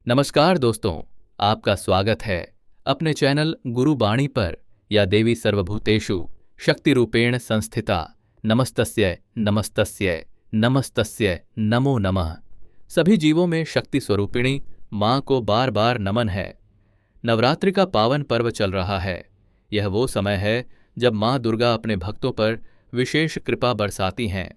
नमस्कार दोस्तों, आपका स्वागत है अपने चैनल गुरुबाणी पर या देवी सर्वभूतेषु शक्ति रूपेण संस्थिता नमस्तस्यै नमस्तस्यै नमस्तस्यै नमो नमः। सभी जीवों में शक्ति स्वरूपिणी माँ को बार बार नमन है। नवरात्रि का पावन पर्व चल रहा है। यह वो समय है जब माँ दुर्गा अपने भक्तों पर विशेष कृपा बरसाती हैं।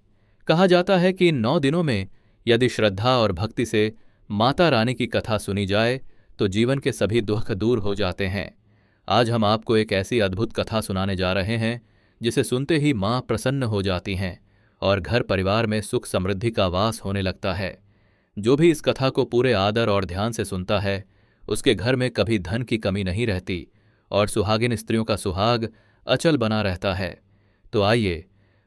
कहा जाता है कि इन 9 दिनों में यदि श्रद्धा और भक्ति से माता रानी की कथा सुनी जाए तो जीवन के सभी दुख दूर हो जाते हैं। आज हम आपको एक ऐसी अद्भुत कथा सुनाने जा रहे हैं जिसे सुनते ही माँ प्रसन्न हो जाती हैं और घर परिवार में सुख समृद्धि का वास होने लगता है। जो भी इस कथा को पूरे आदर और ध्यान से सुनता है उसके घर में कभी धन की कमी नहीं रहती और सुहागिन स्त्रियों का सुहाग अचल बना रहता है। तो आइए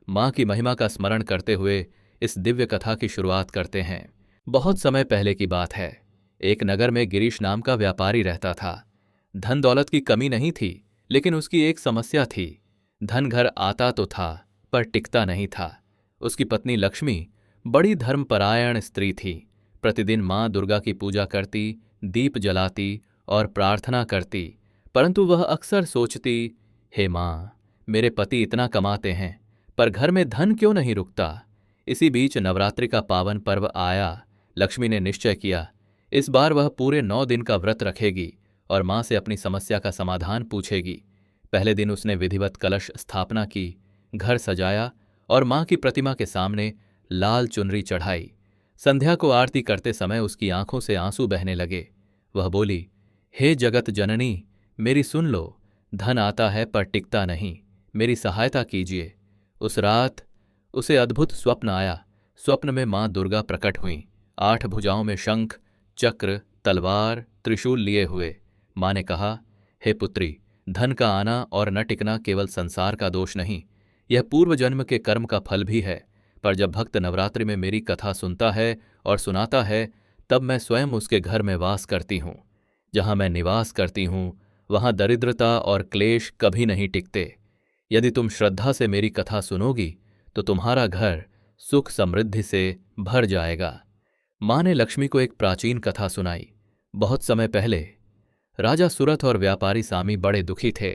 माँ की महिमा का स्मरण करते हुए इस दिव्य कथा की शुरुआत करते हैं। बहुत समय पहले की बात है। एक नगर में गिरीश नाम का व्यापारी रहता था। धन दौलत की कमी नहीं थी, लेकिन उसकी एक समस्या थी। धन घर आता तो था पर टिकता नहीं था। उसकी पत्नी लक्ष्मी बड़ी धर्मपरायण स्त्री थी। प्रतिदिन माँ दुर्गा की पूजा करती, दीप जलाती और प्रार्थना करती, परंतु वह अक्सर सोचती, हे माँ, मेरे पति इतना कमाते हैं पर घर में धन क्यों नहीं रुकता। इसी बीच नवरात्रि का पावन पर्व आया। लक्ष्मी ने निश्चय किया इस बार वह पूरे 9 दिन का व्रत रखेगी और माँ से अपनी समस्या का समाधान पूछेगी। पहले दिन उसने विधिवत कलश स्थापना की, घर सजाया और माँ की प्रतिमा के सामने लाल चुनरी चढ़ाई। संध्या को आरती करते समय उसकी आंखों से आंसू बहने लगे। वह बोली, हे जगत जननी, मेरी सुन लो, धन आता है पर टिकता नहीं, मेरी सहायता कीजिए। उस रात उसे अद्भुत स्वप्न आया। स्वप्न में माँ दुर्गा प्रकट हुईं, 8 भुजाओं में शंख, चक्र, तलवार, त्रिशूल लिए हुए। माँ ने कहा, हे पुत्री, धन का आना और न टिकना केवल संसार का दोष नहीं, यह पूर्व जन्म के कर्म का फल भी है। पर जब भक्त नवरात्रि में मेरी कथा सुनता है और सुनाता है तब मैं स्वयं उसके घर में वास करती हूँ। जहाँ मैं निवास करती हूँ वहाँ दरिद्रता और क्लेश कभी नहीं टिकते। यदि तुम श्रद्धा से मेरी कथा सुनोगी तो तुम्हारा घर सुख समृद्धि से भर जाएगा। माँ ने लक्ष्मी को एक प्राचीन कथा सुनाई। बहुत समय पहले राजा सुरथ और व्यापारी सामी बड़े दुखी थे।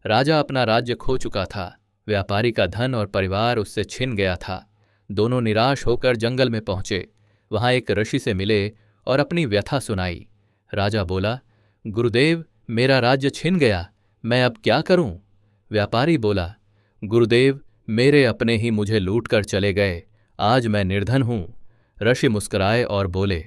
राजा अपना राज्य खो चुका था। व्यापारी का धन और परिवार उससे छिन गया था। दोनों निराश होकर जंगल में पहुंचे। वहां एक ऋषि से मिले और अपनी व्यथा सुनाई। राजा बोला, गुरुदेव, मेरा राज्य छिन गया, मैं अब क्या करूं? व्यापारी बोला, गुरुदेव, मेरे अपने ही मुझे लूट कर चले गए, आज मैं निर्धन हूं। ऋषि मुस्कुराए और बोले,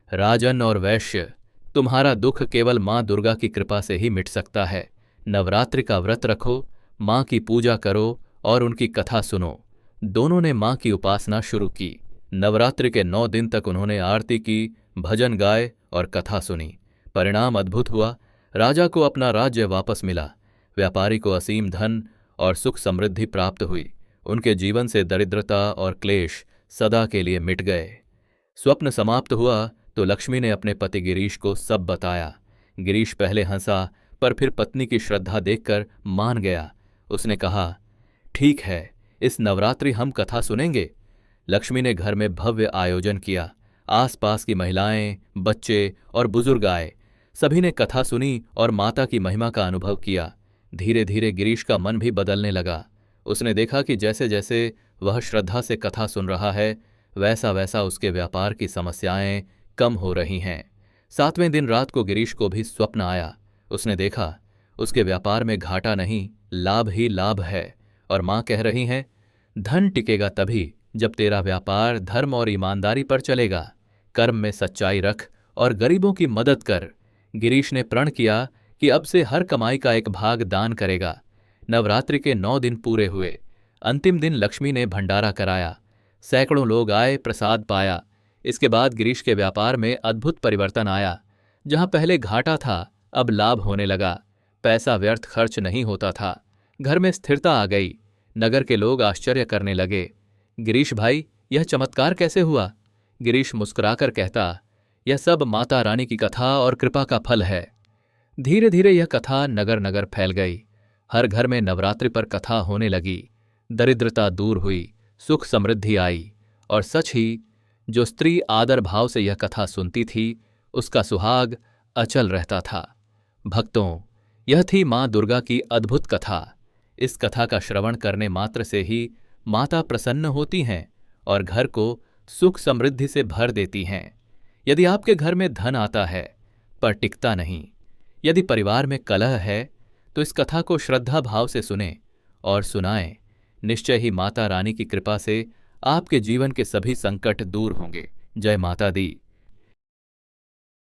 राजन और वैश्य, तुम्हारा दुख केवल माँ दुर्गा की कृपा से ही मिट सकता है। नवरात्रि का व्रत रखो, माँ की पूजा करो और उनकी कथा सुनो। दोनों ने माँ की उपासना शुरू की। नवरात्रि के 9 दिन तक उन्होंने आरती की, भजन गाए और कथा सुनी। परिणाम अद्भुत हुआ। राजा को अपना राज्य वापस मिला। व्यापारी को असीम धन और सुख समृद्धि प्राप्त हुई। उनके जीवन से दरिद्रता और क्लेश सदा के लिए मिट गए। स्वप्न समाप्त हुआ तो लक्ष्मी ने अपने पति गिरीश को सब बताया। गिरीश पहले हंसा पर फिर पत्नी की श्रद्धा देखकर मान गया। उसने कहा, ठीक है, इस नवरात्रि हम कथा सुनेंगे। लक्ष्मी ने घर में भव्य आयोजन किया। आसपास की महिलाएं, बच्चे और बुजुर्ग आए। सभी ने कथा सुनी और माता की महिमा का अनुभव किया। धीरे धीरे गिरीश का मन भी बदलने लगा। उसने देखा कि जैसे जैसे वह श्रद्धा से कथा सुन रहा है वैसा वैसा उसके व्यापार की समस्याएं कम हो रही हैं। 7वें दिन रात को गिरीश को भी स्वप्न आया। उसने देखा उसके व्यापार में घाटा नहीं, लाभ ही लाभ है और माँ कह रही हैं, धन टिकेगा तभी जब तेरा व्यापार धर्म और ईमानदारी पर चलेगा। कर्म में सच्चाई रख और गरीबों की मदद कर। गिरीश ने प्रण किया कि अब से हर कमाई का एक भाग दान करेगा। नवरात्रि के 9 दिन पूरे हुए। अंतिम दिन लक्ष्मी ने भंडारा कराया। सैकड़ों लोग आए, प्रसाद पाया। इसके बाद गिरीश के व्यापार में अद्भुत परिवर्तन आया। जहां पहले घाटा था अब लाभ होने लगा। पैसा व्यर्थ खर्च नहीं होता था। घर में स्थिरता आ गई। नगर के लोग आश्चर्य करने लगे, गिरीश भाई, यह चमत्कार कैसे हुआ? गिरीश मुस्कुराकर कहता, यह सब माता रानी की कथा और कृपा का फल है। धीरे धीरे यह कथा नगर नगर फैल गई। हर घर में नवरात्रि पर कथा होने लगी। दरिद्रता दूर हुई, सुख समृद्धि आई और सच ही जो स्त्री आदर भाव से यह कथा सुनती थी उसका सुहाग अचल रहता था। भक्तों, यह थी मां दुर्गा की अद्भुत कथा। इस कथा का श्रवण करने मात्र से ही माता प्रसन्न होती हैं और घर को सुख समृद्धि से भर देती हैं। यदि आपके घर में धन आता है पर टिकता नहीं, यदि परिवार में कलह है, तो इस कथा को श्रद्धा भाव से सुने और सुनाएं। निश्चय ही माता रानी की कृपा से आपके जीवन के सभी संकट दूर होंगे। जय माता दी।